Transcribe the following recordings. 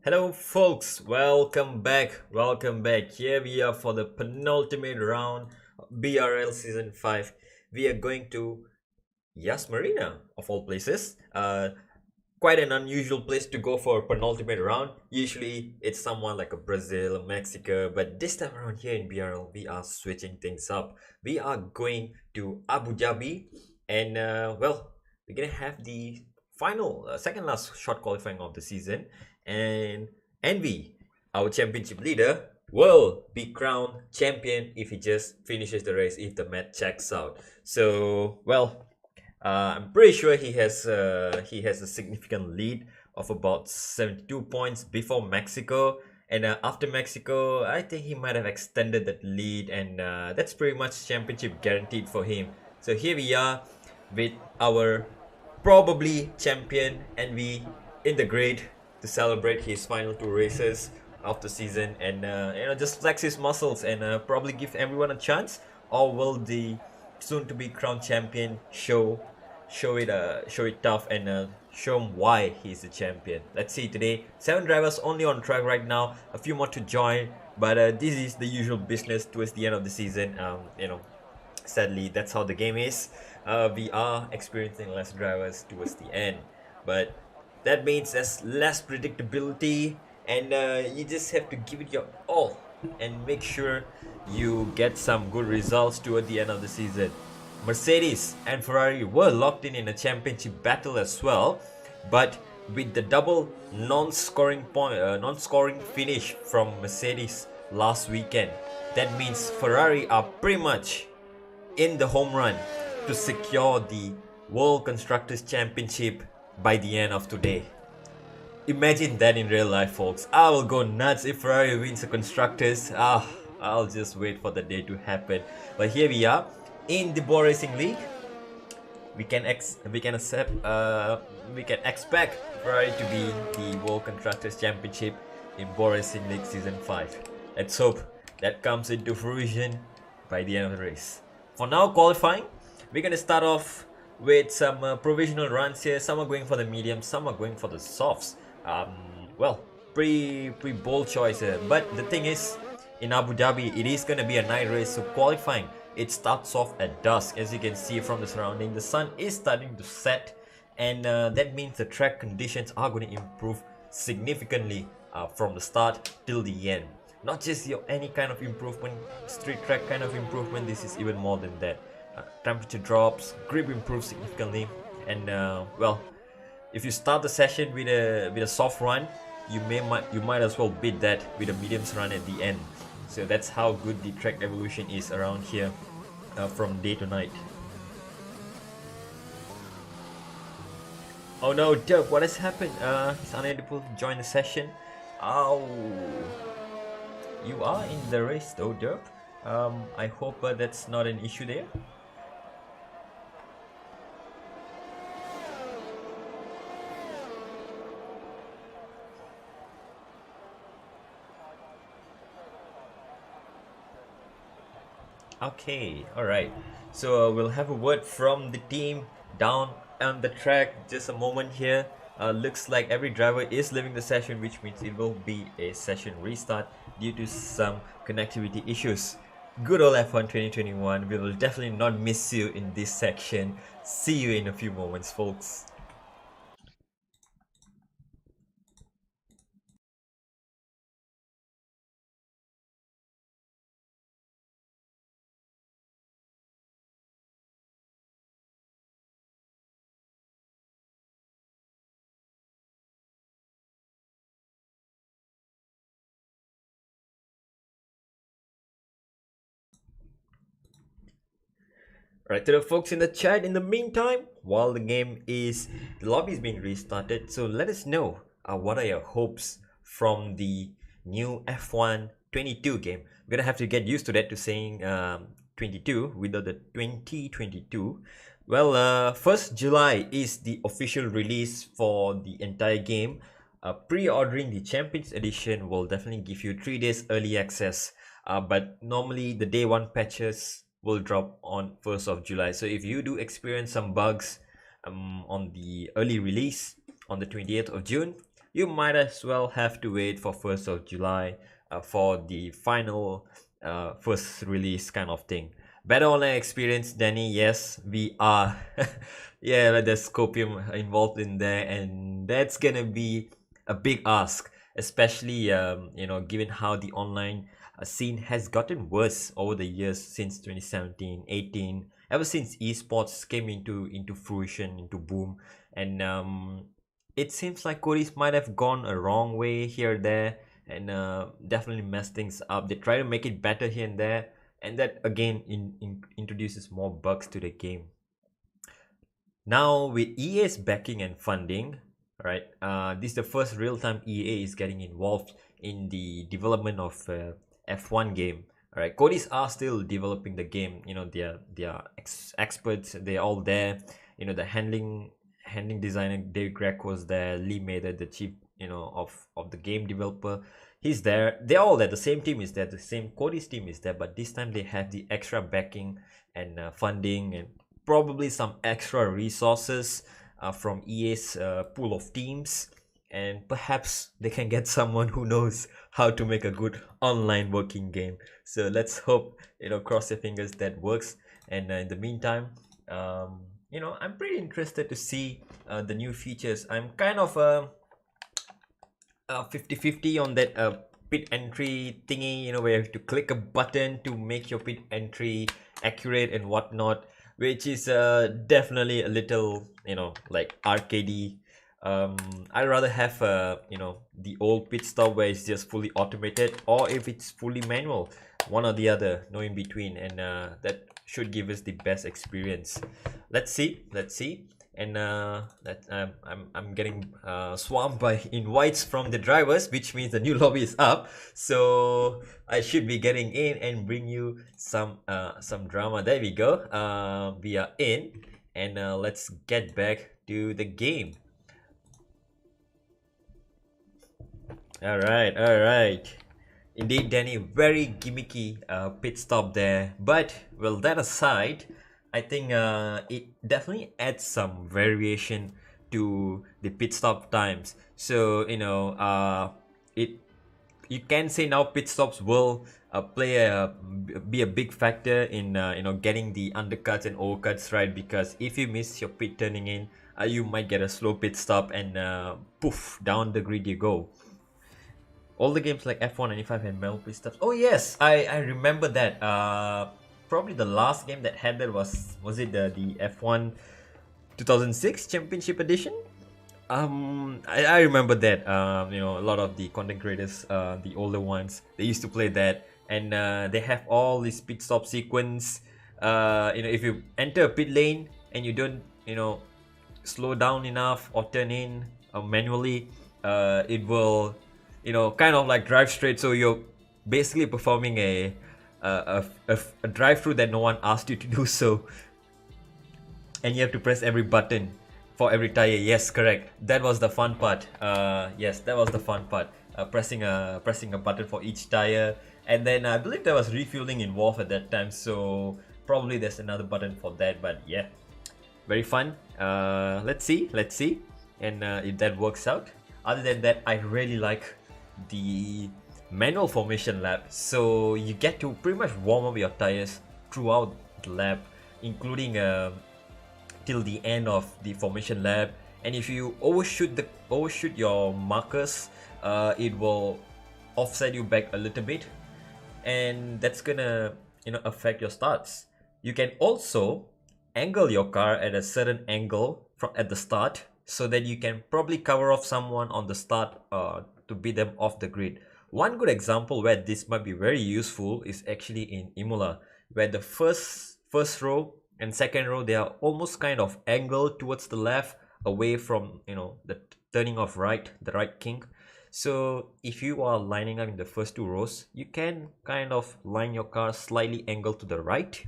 Hello folks, welcome back. Here we are for the penultimate round of BRL Season 5. We are going to Yas Marina, of all places. Quite an unusual place to go for a penultimate round. Usually it's someone like a Brazil, Mexico, but this time around here in BRL, we are switching things up. We are going to Abu Dhabi and we're gonna have the final, second last short qualifying of the season, and Envy, our championship leader, will be crowned champion if he just finishes the race, if the match checks out. So, I'm pretty sure he has a significant lead of about 72 points before Mexico, and after Mexico, I think he might have extended that lead, and that's pretty much championship guaranteed for him. So here we are with our probably champion Envy in the grid to celebrate his final two races of the season, and just flex his muscles and probably give everyone a chance. Or will the soon to be crowned champion show it tough and show him why he's the champion? Let's see today. 7 drivers only on track right now, a few more to join, but this is the usual business towards the end of the season. Sadly, that's how the game is. We are experiencing less drivers towards the end, but that means there's less predictability, and you just have to give it your all and make sure you get some good results toward the end of the season. Mercedes and Ferrari were locked in a championship battle as well, but with the double non-scoring finish from Mercedes last weekend, that means Ferrari are pretty much in the home run to secure the World Constructors Championship by the end of today. Imagine that in real life, folks. I will go nuts if Ferrari wins the Constructors. I'll just wait for the day to happen. But here we are in the Bwoah Racing League. We can expect Ferrari to be the World Constructors Championship in Bwoah Racing League Season 5. Let's hope that comes into fruition by the end of the race. For now, qualifying, we're gonna start off with some provisional runs here. Some are going for the mediums, some are going for the softs. Pretty bold choice here. But the thing is, in Abu Dhabi, it is gonna be a night race, so qualifying, it starts off at dusk. As you can see from the surrounding, the sun is starting to set, and that means the track conditions are going to improve significantly from the start till the end. Not just any kind of improvement, street track kind of improvement. This is even more than that. Temperature drops, grip improves significantly, and if you start the session with a soft run, you might as well beat that with a mediums run at the end. So that's how good the track evolution is around here from day to night. Oh no, Derp, what has happened? He's unable to join the session. Oh, you are in the race though, Derp. I hope that's not an issue there. Okay, alright. So we'll have a word from the team down on the track. Just a moment here. Looks like every driver is leaving the session, which means it will be a session restart due to some connectivity issues. Good old F1 2021. We will definitely not miss you in this section. See you in a few moments, folks. Right to the folks in the chat, in the meantime, while the lobby is being restarted, so let us know what are your hopes from the new F1 22 game. We're gonna have to get used to that, to saying 22 without the 2022. Well, 1st July is the official release for the entire game. Pre-ordering the Champions Edition will definitely give you 3 days early access, but normally the day 1 patches will drop on 1st of July. So if you do experience some bugs on the early release on the 28th of June, you might as well have to wait for 1st of July for the final first release kind of thing. Better online experience, Danny. Yes, we are. Yeah, like there's Scopium involved in there, and that's gonna be a big ask, especially given how the online scene has gotten worse over the years since 2017, 18. Ever since esports came into fruition, into boom, and it seems like Cody's might have gone a wrong way here there, and definitely mess things up. They try to make it better here and there, and that again introduces more bugs to the game. Now with EA's backing and funding, right? This is the first real-time EA is getting involved in the development of F1 game. All right, Cody's are still developing the game. They are experts. They're all there. The handling designer Dave Greg was there. Lee Mather, the chief of the game developer, he's there. They're all there. The same team is there. The same Cody's team is there. But this time they have the extra backing and funding and probably some extra resources from EA's pool of teams, and perhaps they can get someone who knows how to make a good online working game. So let's hope, cross your fingers that works. And in the meantime, I'm pretty interested to see the new features. I'm kind of 50-50 on that pit entry thingy, where you have to click a button to make your pit entry accurate and whatnot, which is definitely a little like arcadey. I'd rather have the old pit stop where it's just fully automated, or if it's fully manual, one or the other, no in between, and that should give us the best experience. Let's see. And I'm getting swamped by invites from the drivers, which means the new lobby is up, so I should be getting in and bring you some drama. There we go. We are in, and let's get back to the game. All right. Indeed, Danny, very gimmicky pit stop there, but well, that aside, I think it definitely adds some variation to the pit stop times. So you can say now pit stops will be a big factor in getting the undercuts and overcuts right, because if you miss your pit turning in, you might get a slow pit stop and poof, down the grid you go. All the games like F1 95 had manual pit stops. Oh yes, I remember that. Probably the last game that had that was it the F1 2006 Championship Edition? I remember that. A lot of the content creators, the older ones, they used to play that, and they have all this pit stop sequence. If you enter a pit lane and you don't slow down enough or turn in manually, it will kind of like drive straight. So you're basically performing a drive through that no one asked you to do so, and you have to press every button for every tire. Yes, correct. That was the fun part. Yes, that was the fun part. Pressing a button for each tire, and then I believe there was refueling involved at that time. So probably there's another button for that. But yeah, very fun. Let's see, and if that works out. Other than that, I really like the manual formation lap, so you get to pretty much warm up your tires throughout the lap, including till the end of the formation lap. And if you overshoot your markers, it will offset you back a little bit, and that's gonna affect your starts. You can also angle your car at a certain angle at the start, so that you can probably cover off someone on the start to beat them off the grid. One good example where this might be very useful is actually in Imola, where the first row and second row, they are almost kind of angled towards the left, away from the turning off right, the right kink. So if you are lining up in the first two rows, you can kind of line your car slightly angled to the right,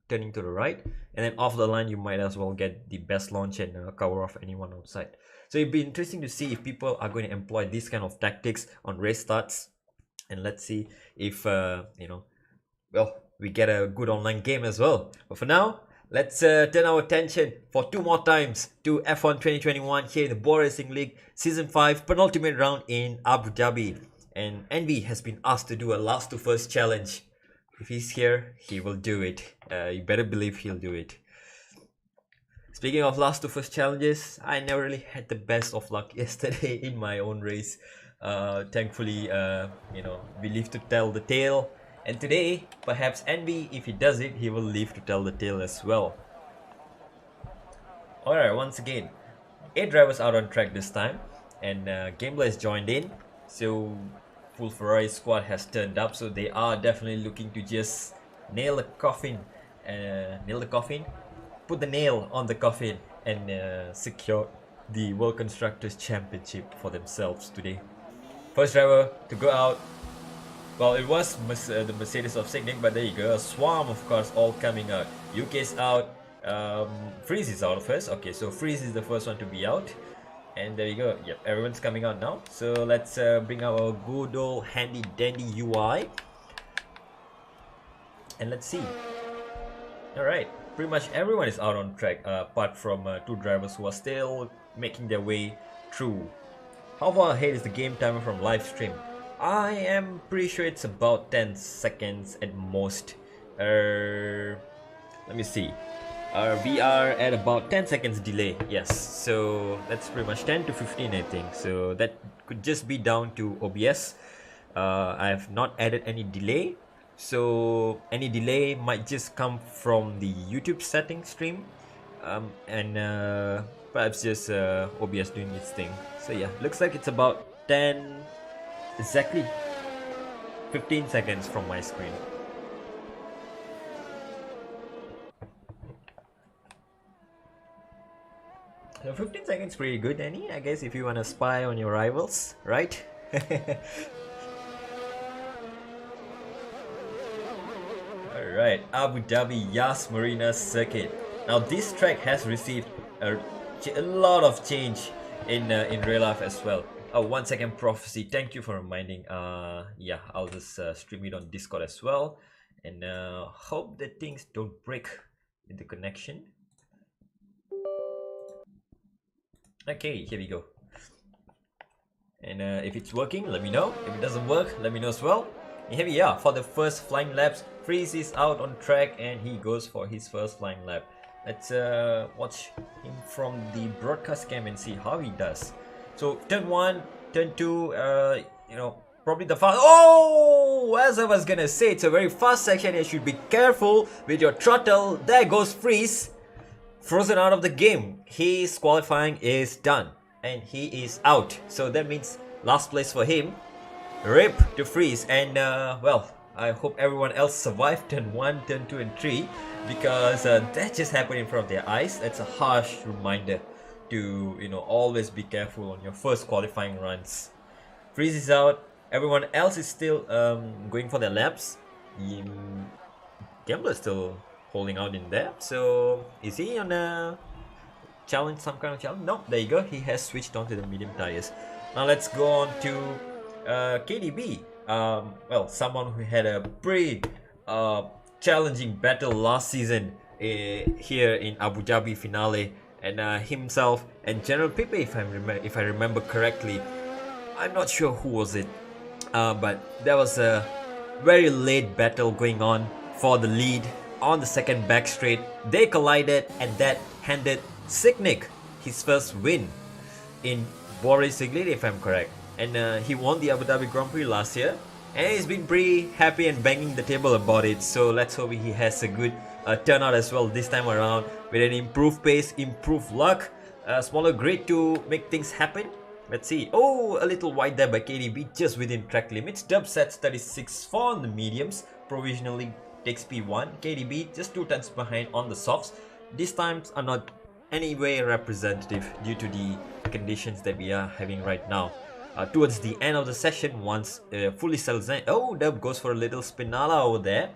turning to the right, and then off the line you might as well get the best launch and cover off anyone outside. So it'd be interesting to see if people are going to employ these kind of tactics on race starts, and let's see if we get a good online game as well. But for now, Let's turn our attention for 2 more times to F1 2021 here in the Bwoah Racing League Season 5 penultimate round in Abu Dhabi. And Envy has been asked to do a last to first challenge. If he's here, he will do it. You better believe he'll do it. Speaking of last to first challenges, I never really had the best of luck yesterday in my own race. Thankfully, we live to tell the tale. And today, perhaps Envy, if he does it, he will live to tell the tale as well. Alright, once again, 8 drivers out on track this time. And Gambler has joined in. So, full Ferrari squad has turned up. So they are definitely looking to just nail the coffin. Put the nail on the coffin and secure the World Constructors Championship for themselves today. First driver to go out. Well, it was the Mercedes of Signing, but there you go. A swarm of cars all coming out. UK's out. Freeze is out first. Okay, so Freeze is the first one to be out. And there you go. Yep, everyone's coming out now. So let's bring our good old handy dandy UI. And let's see. Alright, pretty much everyone is out on track apart from 2 drivers who are still making their way through. How far ahead is the game timer from live stream? I am pretty sure it's about 10 seconds at most. Let me see. We are at about 10 seconds delay. Yes, so that's pretty much 10 to 15 I think. So that could just be down to OBS. I have not added any delay. So any delay might just come from the YouTube settings stream. And perhaps just OBS doing its thing. So yeah, looks like it's about 10, exactly 15 seconds from my screen. So 15 seconds pretty good, Danny, I guess, if you want to spy on your rivals, right? Alright, Abu Dhabi Yas Marina Circuit. Now this track has received a lot of change in real life as well. 1 second prophecy, thank you for reminding. Yeah, I'll just stream it on Discord as well. And hope that things don't break in the connection. Okay, here we go. And if it's working, let me know. If it doesn't work, let me know as well. And here we are for the first flying laps. Freeze is out on track and he goes for his first flying lap. Let's watch him from the broadcast cam and see how he does. So turn 1, turn 2, probably the fast. Oh, as I was gonna say, it's a very fast section. You should be careful with your throttle. There goes Freeze. Frozen out of the game. His qualifying is done and he is out. So that means last place for him. RIP to Freeze. And well, I hope everyone else survived turn 1, turn 2 and 3 because that just happened in front of their eyes. That's a harsh reminder to always be careful on your first qualifying runs. Freeze is out. Everyone else is still going for their laps. Gambler is still holding out in there. So is he on a challenge, some kind of challenge? No, there you go. He has switched on to the medium tires. Now let's go on to KDB. Well, someone who had a pretty challenging battle last season here in Abu Dhabi finale, and himself and General Pipe, if I remember correctly. I'm not sure who was it, but there was a very late battle going on for the lead on the second back straight. They collided and that handed Signic his first win in Bwoah Racing League, if I'm correct. And he won the Abu Dhabi Grand Prix last year and he's been pretty happy and banging the table about it. So let's hope he has a good turnout as well this time around with an improved pace, improved luck, smaller grid to make things happen. Let's see. Oh, a little wide there by KDB, just within track limits. Dub sets 36.4 on the mediums, provisionally takes P1. KDB just 2 tenths behind on the softs. These times are not anyway representative due to the conditions that we are having right now. Towards the end of the session, once fully settles in. Oh, Dub goes for a little spinala over there.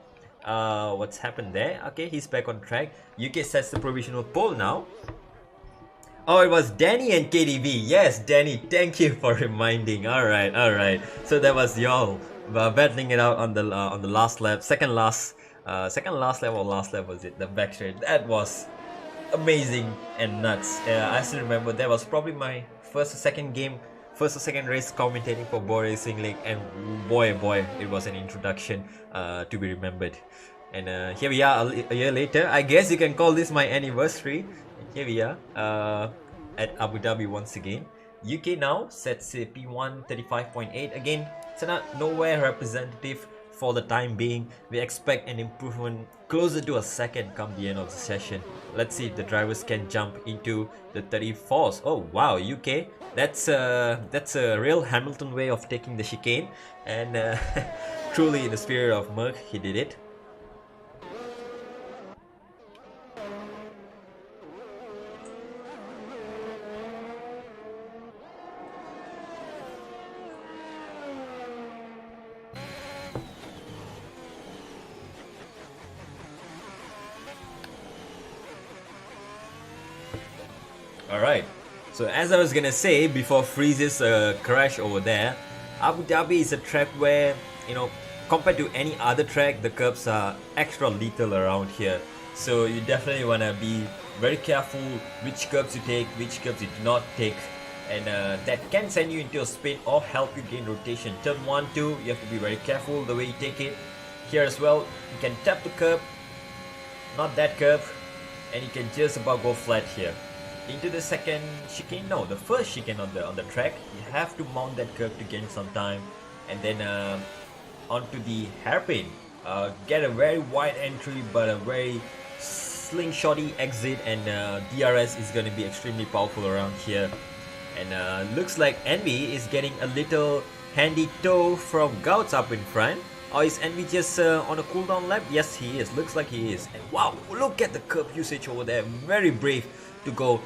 What's happened there? Okay, he's back on track. UK sets the provisional pole now. Oh, it was Danny and KDB. Yes, Danny, thank you for reminding. Alright. So that was y'all battling it out on the last lap, second last Second last lap or last lap was it? The back straight. That was amazing and nuts. I still remember that was probably my first or second race commentating for Bwoah Racing League, and boy, it was an introduction to be remembered. And here we are a year later. I guess you can call this my anniversary. Here we are at Abu Dhabi once again. UK now sets a P1 35.8 again. It's not nowhere representative for the time being. We expect an improvement closer to a second come the end of the session. Let's see if the drivers can jump into the 34s. Oh wow, UK. That's a real Hamilton way of taking the chicane, and truly in the spirit of Merc, he did it. Alright, so as I was gonna say before Freeze's crash over there, Abu Dhabi is a track where, you know, compared to any other track, the curbs are extra lethal around here. So you definitely wanna be very careful which curbs you take, which curbs you do not take, and that can send you into a spin or help you gain rotation. Turn 1, 2, you have to be very careful the way you take it. Here as well, you can tap the curb, not that curb, and you can just about go flat here. Into the second chicane, no, the first chicane on the track, you have to mount that curve to gain some time, and then onto the hairpin, get a very wide entry but a very slingshotty exit, and DRS is going to be extremely powerful around here. And looks like Envy is getting a little handy tow from Gouts up in front. Or is Envy just on a cooldown lap? Yes, he is. Looks like he is. And wow, look at the curb usage over there. Very brave to go,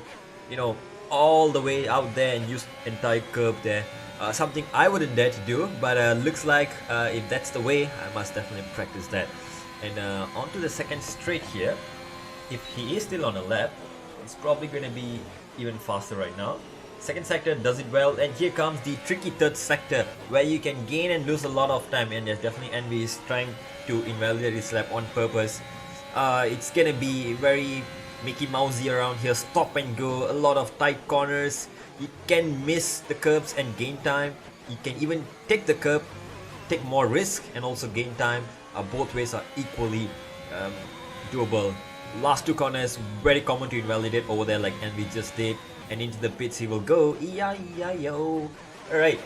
you know, all the way out there and use entire curb there. Something I wouldn't dare to do, but looks like if that's the way, I must definitely practice that. And onto the second straight here. If he is still on a lap, it's probably going to be even faster right now. Second sector does it well, and here comes the tricky third sector where you can gain and lose a lot of time, and there's definitely Envy is trying to invalidate his lap on purpose. It's gonna be very Mickey Mousey around here, stop and go, a lot of tight corners. You can miss the curbs and gain time. You can even take the curb, take more risk and also gain time. Both ways are equally doable. Last two corners, very common to invalidate over there like Envy just did. And into the pits he will go. E-I-E-I-O. Alright.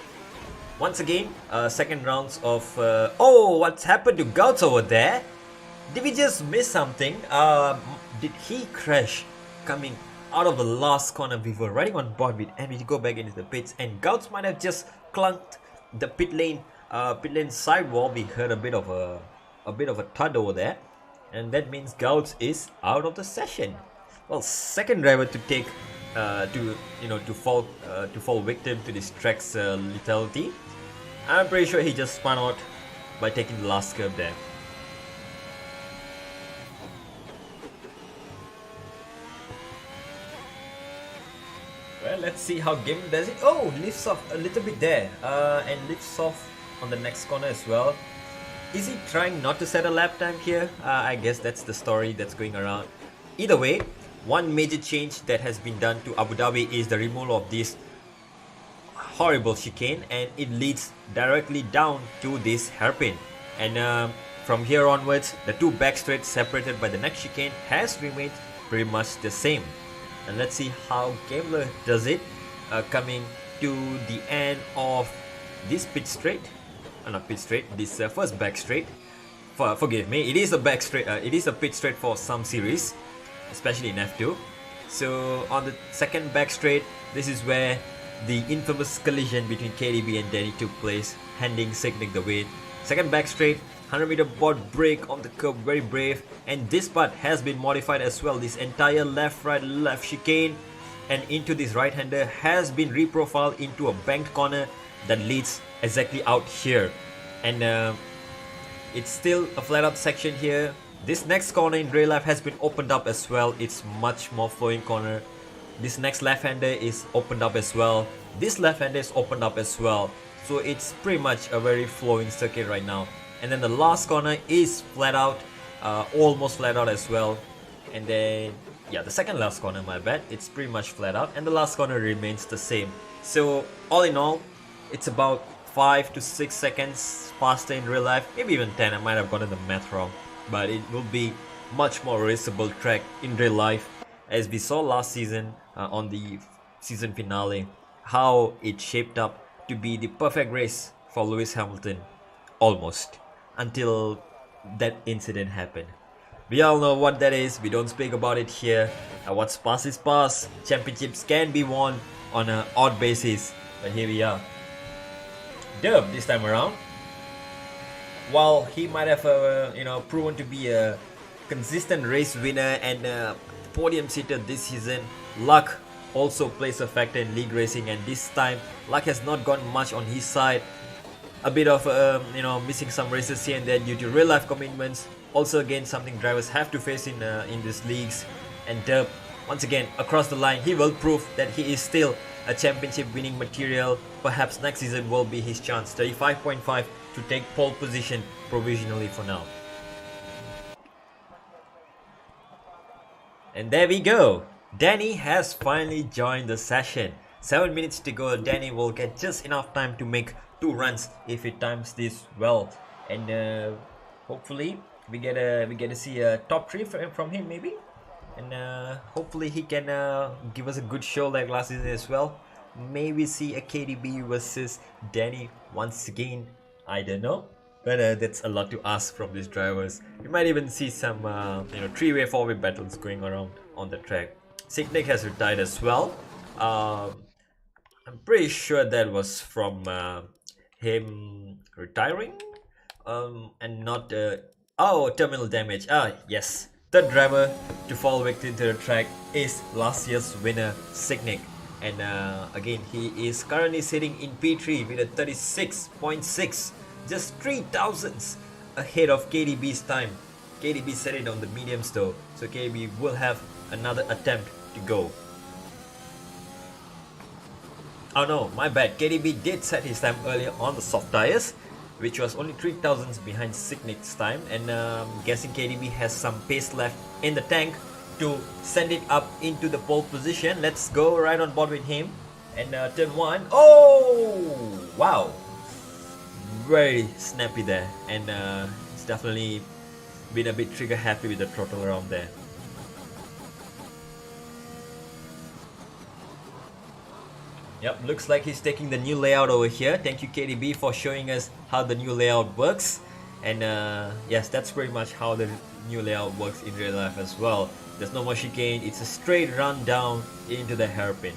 Once again, second rounds of... oh, what's happened to Gouts over there? Did we just miss something? Did he crash coming out of the last corner? We were riding on board with Envy to go back into the pits, and Gouts might have just clunked the pit lane sidewall. We heard a bit of a thud over there, and that means Gouts is out of the session. Well, second driver to take to fall victim to this track's lethality. I'm pretty sure he just spun out by taking the last curve there. Well, let's see how Gaming does it. Oh, lifts off a little bit there, and lifts off on the next corner as well. Is he trying not to set a lap time here? I guess that's the story that's going around. Either way, one major change that has been done to Abu Dhabi is the removal of this horrible chicane, and it leads directly down to this hairpin. And from here onwards, the two back straights separated by the next chicane has remained pretty much the same. And let's see how Gambler does it, coming to the end of this pit straight. Not pit straight, this first back straight. Forgive me, it is a back straight. It is a pit straight for some series, especially in F2. So on the second back straight, this is where the infamous collision between KDB and Danny took place, handing Signic the win. Second back straight, 100-meter board break on the curb, very brave, and this part has been modified as well. This entire left chicane and into this right-hander has been reprofiled into a banked corner that leads exactly out here. And it's still a flat-out section here. This next corner in real life has been opened up as well. It's much more flowing corner. This next left-hander is opened up as well. This left-hander is opened up as well. So it's pretty much a very flowing circuit right now. And then the last corner is flat out. almost flat out as well. And then, yeah, the second last corner, my bad, it's pretty much flat out, and the last corner remains the same. So all in all, it's about 5 to 6 seconds faster in real life, maybe even 10. I might have gotten the math wrong, but it will be much more raceable track in real life, as we saw last season on the season finale, how it shaped up to be the perfect race for Lewis Hamilton, almost, until that incident happened. We all know what that is, we don't speak about it here. What's past is past. Championships can be won on an odd basis, but here we are. Dub this time around. While he might have proven to be a consistent race winner and a podium sitter this season, luck also plays a factor in league racing, and this time luck has not gone much on his side. A bit of missing some races here and there due to real life commitments. Also, again, something drivers have to face in these leagues. And Dub, once again, across the line, he will prove that he is still a championship winning material. Perhaps next season will be his chance. 35.5 to take pole position provisionally for now. And there we go. Danny has finally joined the session. 7 minutes to go. Danny will get just enough time to make 2 runs if he times this well, and hopefully we get to see a top 3 from him maybe, and hopefully he can give us a good show like last season as well. Maybe see a KDB versus Danny once again. I don't know, but that's a lot to ask from these drivers. We might even see some 3-way 4-way battles going around on the track. Signic has retired as well. I'm pretty sure that was from him retiring, and not terminal damage. Yes, third driver to fall victim to the track is last year's winner Signic, and again he is currently sitting in P3 with a 36.6, just 3 thousandths ahead of KDB's time. KDB set it on the mediums though, so KDB will have another attempt to go. Oh no, my bad. KDB did set his time earlier on the soft tires, which was only 3 thousandths behind Signic's time, and guessing KDB has some pace left in the tank to send it up into the pole position. Let's go right on board with him. And turn 1. Oh! Wow! Very snappy there, and it's definitely been a bit trigger happy with the throttle around there. Yep, looks like he's taking the new layout over here. Thank you KDB for showing us how the new layout works. And yes, that's pretty much how the new layout works in real life as well. There's no more chicane, it's a straight run down into the hairpin.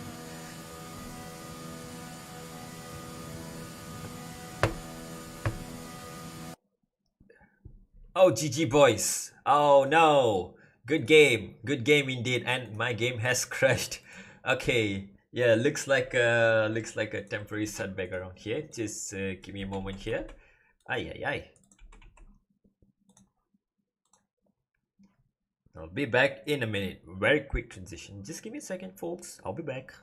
Oh, GG boys. Oh no. Good game indeed, and my game has crashed. Okay. Yeah, looks like a temporary setback around here. Just give me a moment here. Ay. I'll be back in a minute. Very quick transition. Just give me a second, folks. I'll be back.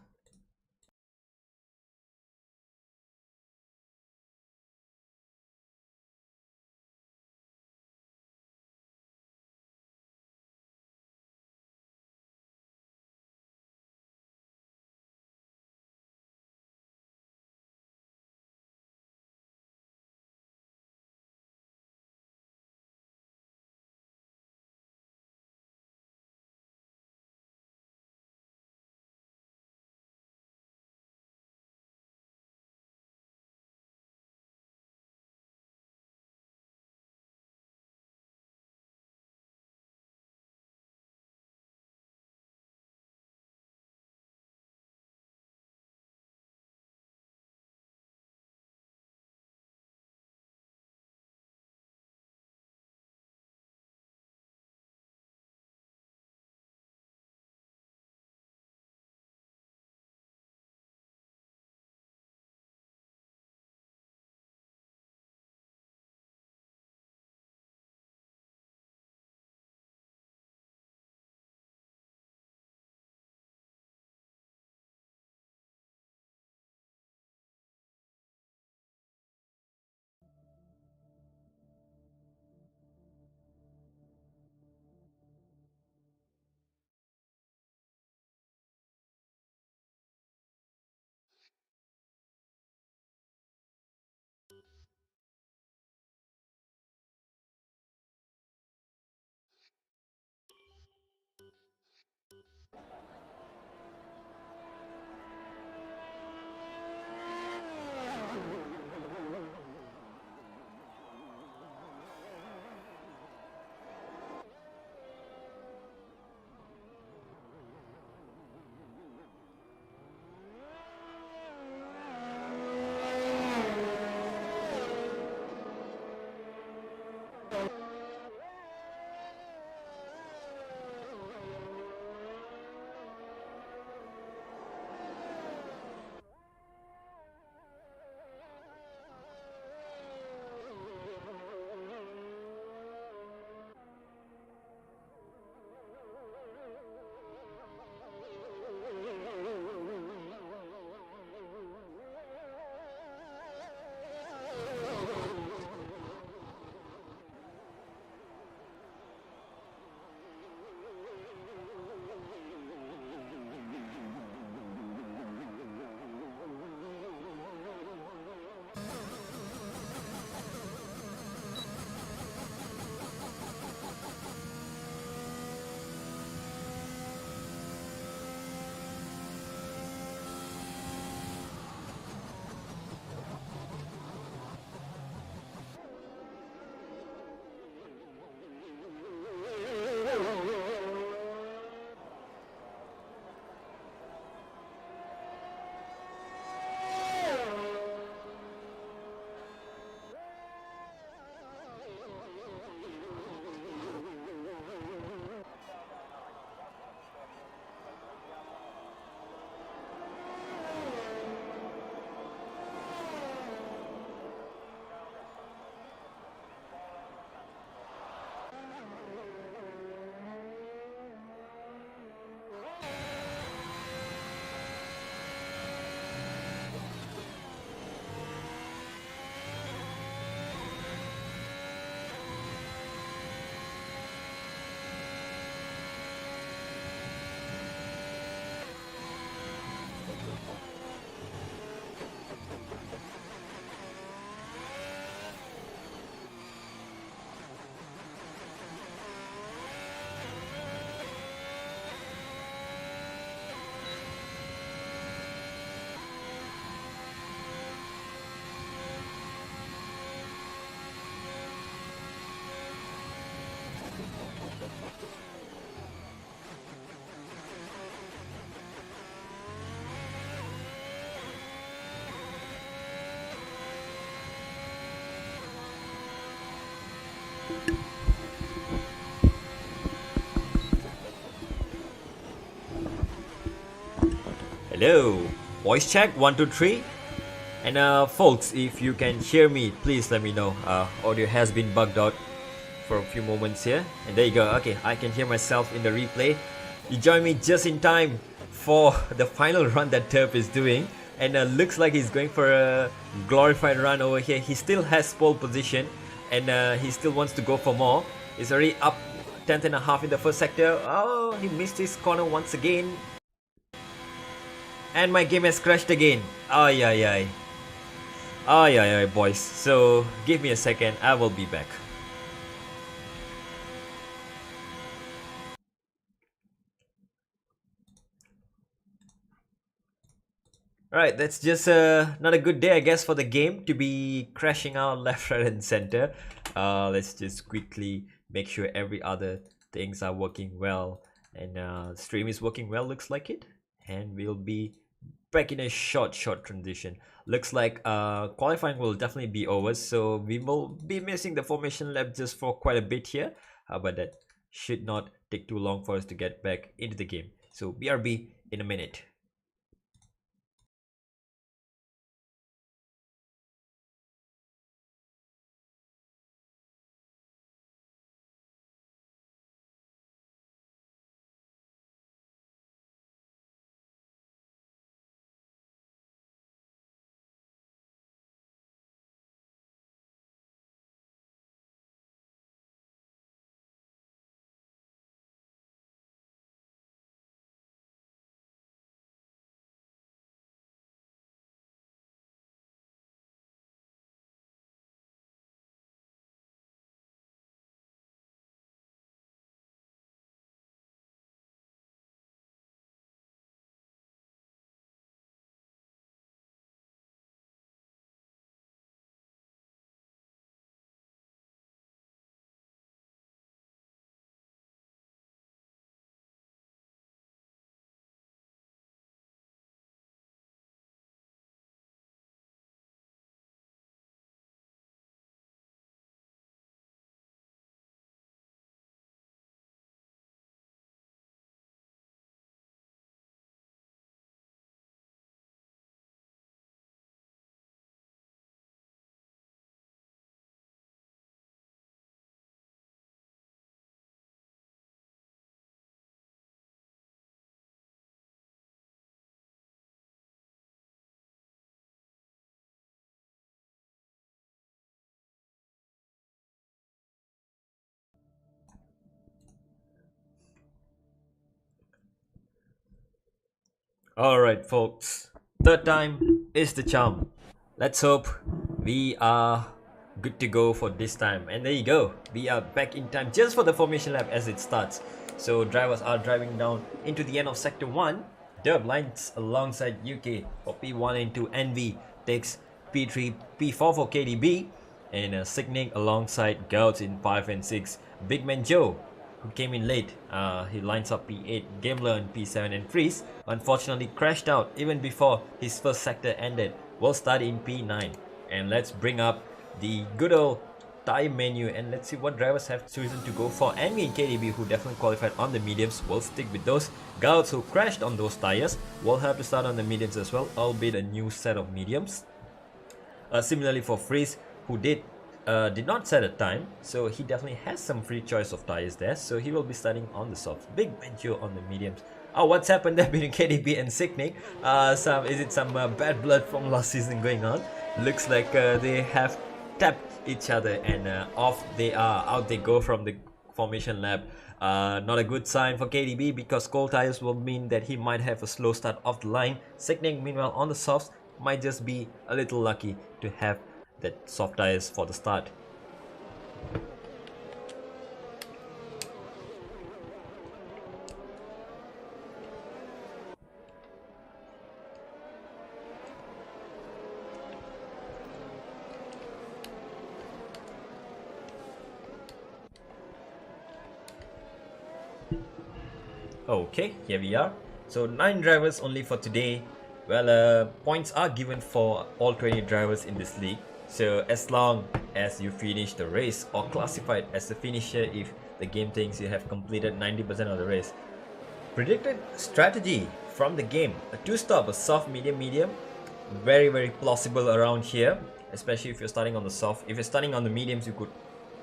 Hello, voice check 1 2 3. And folks, if you can hear me, please let me know. Audio has been bugged out for a few moments here, and there you go. Okay, I can hear myself in the replay. You join me just in time for the final run that Turp is doing, and looks like he's going for a glorified run over here. He still has pole position, and he still wants to go for more. He's already up 10th and a half in the first sector. Oh, he missed his corner once again. And my game has crashed again. Ay ay ay. Ay ay ay, boys. So give me a second, I will be back. Alright, that's just not a good day, I guess, for the game to be crashing out left, right, and center. Let's just quickly make sure every other things are working well, and stream is working well, looks like it. And we'll be back in a short transition. Looks like qualifying will definitely be over, so we will be missing the formation lap just for quite a bit here, but that should not take too long for us to get back into the game. So BRB in a minute. Alright folks, third time is the charm. Let's hope we are good to go for this time. And there you go, we are back in time just for the formation lap as it starts. So drivers are driving down into the end of sector 1. Derb lines alongside UK for P1 and 2. NV takes P3, P4 for KDB, and Signing alongside Gouts in 5 and 6. Big Man Joe, who came in late, he lines up P8, Gamler in P7, and Freeze unfortunately crashed out even before his first sector ended. We'll start in P9, and let's bring up the good old tire menu and let's see what drivers have chosen to go for. Envy and KDB, who definitely qualified on the mediums, will stick with those. Gouts, who crashed on those tires, will have to start on the mediums as well, albeit a new set of mediums. Similarly for Freeze, who did not set a time, so he definitely has some free choice of tires there, so he will be starting on the softs. Big Benjo on the mediums. Oh, what's happened there between KDB and Signing? Is it some bad blood from last season going on? Looks like they have tapped each other, and off they are. Out they go from the formation lap. Not a good sign for KDB, because cold tires will mean that he might have a slow start off the line. Signing, meanwhile, on the softs, might just be a little lucky to have that soft tires for the start. Okay, here we are. So 9 drivers only for today. Well, points are given for all 20 drivers in this league. So as long as you finish the race or classified as a finisher if the game thinks you have completed 90% of the race. Predicted strategy from the game: a two-stop, a soft, medium, medium. Very plausible around here, especially if you're starting on the soft. If you're starting on the mediums, you could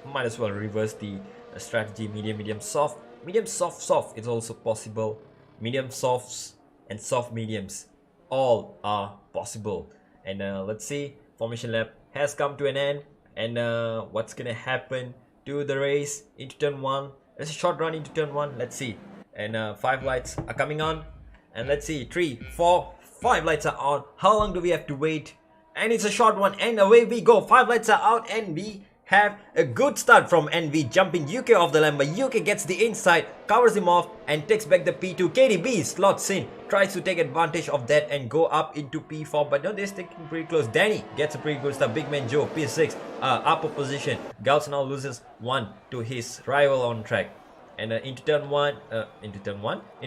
might as well reverse the strategy: medium, medium, soft, medium, soft, soft. It's also possible. Medium softs and soft mediums, all are possible. And let's see, formation lap has come to an end, and what's gonna happen to the race into turn 1. It's a short run into turn 1. Let's see. And 5 lights are coming on, and let's see, 3, 4, 5 lights are on. How long do we have to wait? And it's a short one, and away we go. 5 lights are out, and we have a good start from NV, jumping UK off the line, but UK gets the inside, covers him off and takes back the P2. KDB slots in, tries to take advantage of that and go up into P4, but no, they're sticking pretty close. Danny gets a pretty good start. Big Man Joe, P6, upper position. Gauts now loses 1 to his rival on track. And into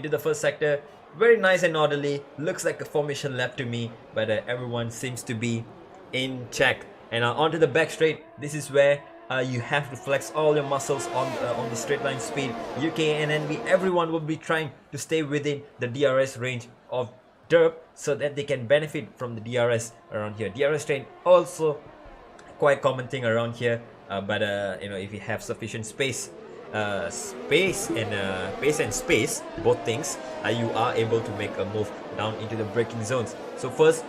the first sector, very nice and orderly. Looks like a formation lap to me, but everyone seems to be in check. And onto the back straight. This is where you have to flex all your muscles on the straight line speed. UK and NB, everyone will be trying to stay within the DRS range of Derp so that they can benefit from the DRS around here. DRS train also quite common thing around here, but you know, if you have sufficient space and space, both things, you are able to make a move down into the braking zones. So first,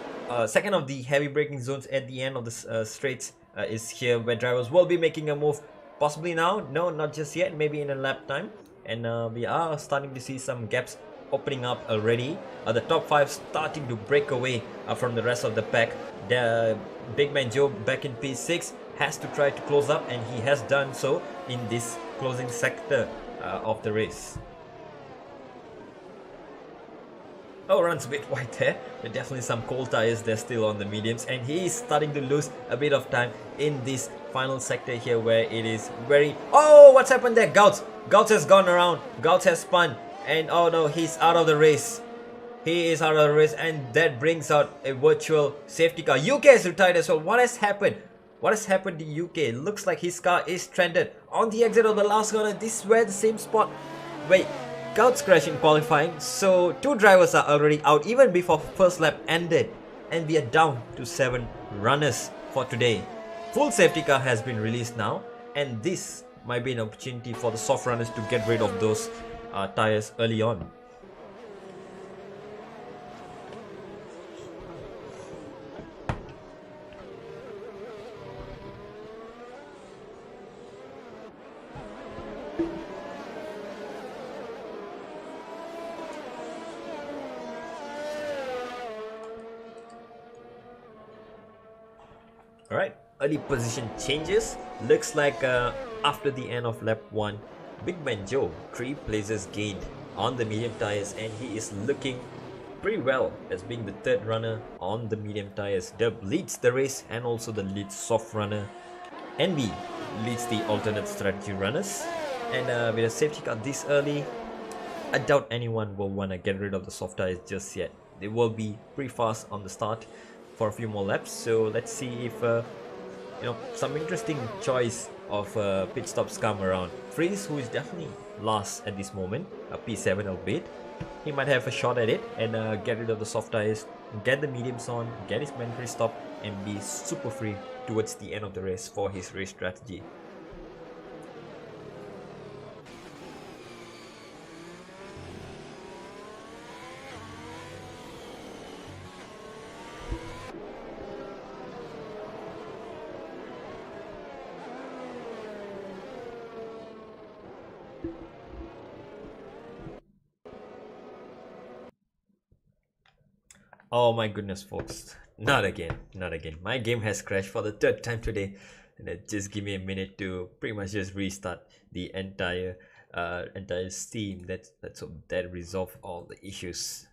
second of the heavy braking zones at the end of the straights is here, where drivers will be making a move, possibly now. No, not just yet, maybe in a lap time. And we are starting to see some gaps opening up already. The top 5 starting to break away from the rest of the pack. The Big Man Joe, back in P6, has to try to close up, and he has done so in this closing sector of the race. Oh, runs a bit wide there, but definitely some cold tires there still on the mediums, and he is starting to lose a bit of time in this final sector here, where it is very... Oh, what's happened there? Gauts has gone around, Gauts has spun, and oh no, he's out of the race. He is out of the race, and that brings out a virtual safety car. UK has retired as well. What has happened? What has happened to UK? Looks like his car is stranded on the exit of the last corner. This is where the same spot. Wait, Gauts crashed in qualifying, so 2 drivers are already out even before first lap ended, and we are down to 7 runners for today. Full safety car has been released now, and this might be an opportunity for the soft runners to get rid of those tires early on. Alright, early position changes. Looks like after the end of lap 1, Big Man Joe, 3 places gained on the medium tires, and he is looking pretty well as being the 3rd runner on the medium tires. Dub leads the race and also the lead soft runner. NB leads the alternate strategy runners, and with a safety car this early, I doubt anyone will want to get rid of the soft tires just yet. They will be pretty fast on the start for a few more laps, so let's see if you know, some interesting choice of pit stops come around. Freeze, who is definitely last at this moment, P7 albeit, he might have a shot at it and get rid of the soft tires, get the mediums on, get his mandatory stop, and be super free towards the end of the race for his race strategy. Oh my goodness, folks, not again, not again. My game has crashed for the 3rd time today, and just give me a minute to pretty much just restart the entire Steam. Let's hope that resolve all the issues.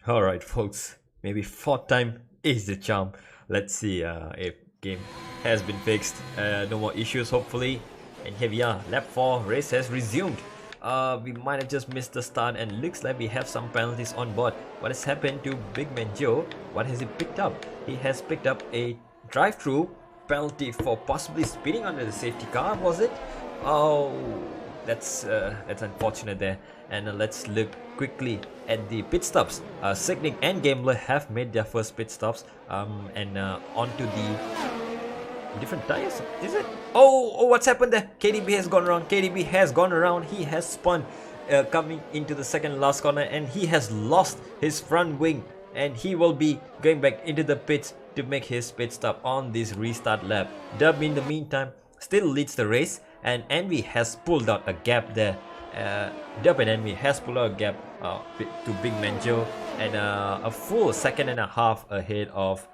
Alright folks, maybe fourth time is the charm. Let's see if game has been fixed. No more issues hopefully. And here we are, lap 4 race has resumed. We might have just missed the start and looks like we have some penalties on board. What has happened to Big Man Joe? What has he picked up? He has picked up a drive-through penalty for possibly speeding under the safety car, was it? Oh, that's unfortunate there. And let's look quickly at the pit stops. Signic and Gambler have made their first pit stops, and onto the different tires, is it? Oh, what's happened there? KDB has gone around. KDB has gone around. He has spun, coming into the second last corner, and he has lost his front wing, and he will be going back into the pits to make his pit stop on this restart lap. Dub in the meantime still leads the race, and Envy has pulled out a gap there. Dub and Envy has pulled out a gap to Big Man Joe, and a full second and a half ahead of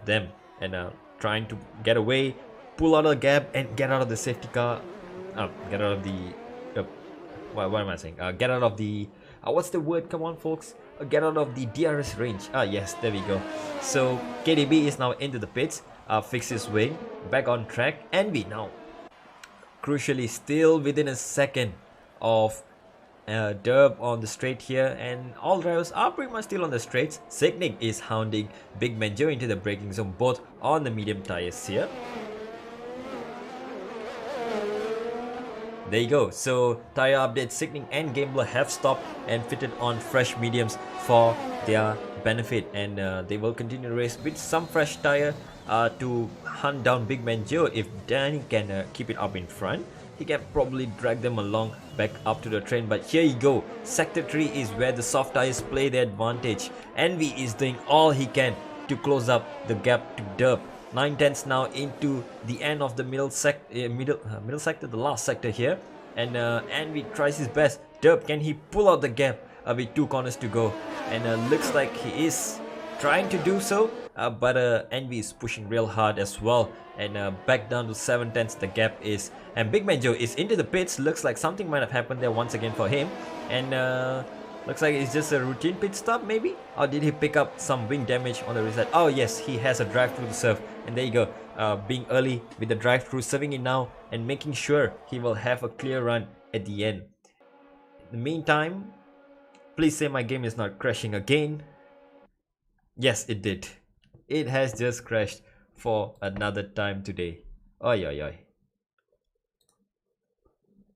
them, and trying to get away, pull out a gap and get out of the safety car. Get out of the what am I saying? Get out of the what's the word? Come on folks, get out of the DRS range. Yes, there we go. So KDB is now into the pits, fix his wing, back on track. Envy now crucially still within a second of Derb on the straight here, and all drivers are pretty much still on the straights. Signic is hounding Big Man Joe into the braking zone, both on the medium tires here. There you go. So tire update, Signic and Gambler have stopped and fitted on fresh mediums for their benefit, and they will continue the race with some fresh tire to hunt down Big Man Joe. If Danny can keep it up in front, he can probably drag them along back up to the train. But here you go, sector 3 is where the soft tires play their advantage. Envy is doing all he can to close up the gap to Derb. 9/10 now into the end of the middle sector, the last sector here, and Envy tries his best. Derb, can he pull out the gap with 2 corners to go? And looks like he is trying to do so, but Envy is pushing real hard as well, and back down to 7/10 the gap is, and Big Man Joe is into the pits. Looks like something might have happened there once again for him, and looks like it's just a routine pit stop maybe, or did he pick up some wing damage on the reset? Oh yes, he has a drive through to serve, and there you go, being early with the drive through, serving it now and making sure he will have a clear run at the end. In the meantime, please say my game is not crashing again. Yes, it did. It has just crashed for another time today. Oi.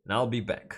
And I'll be back.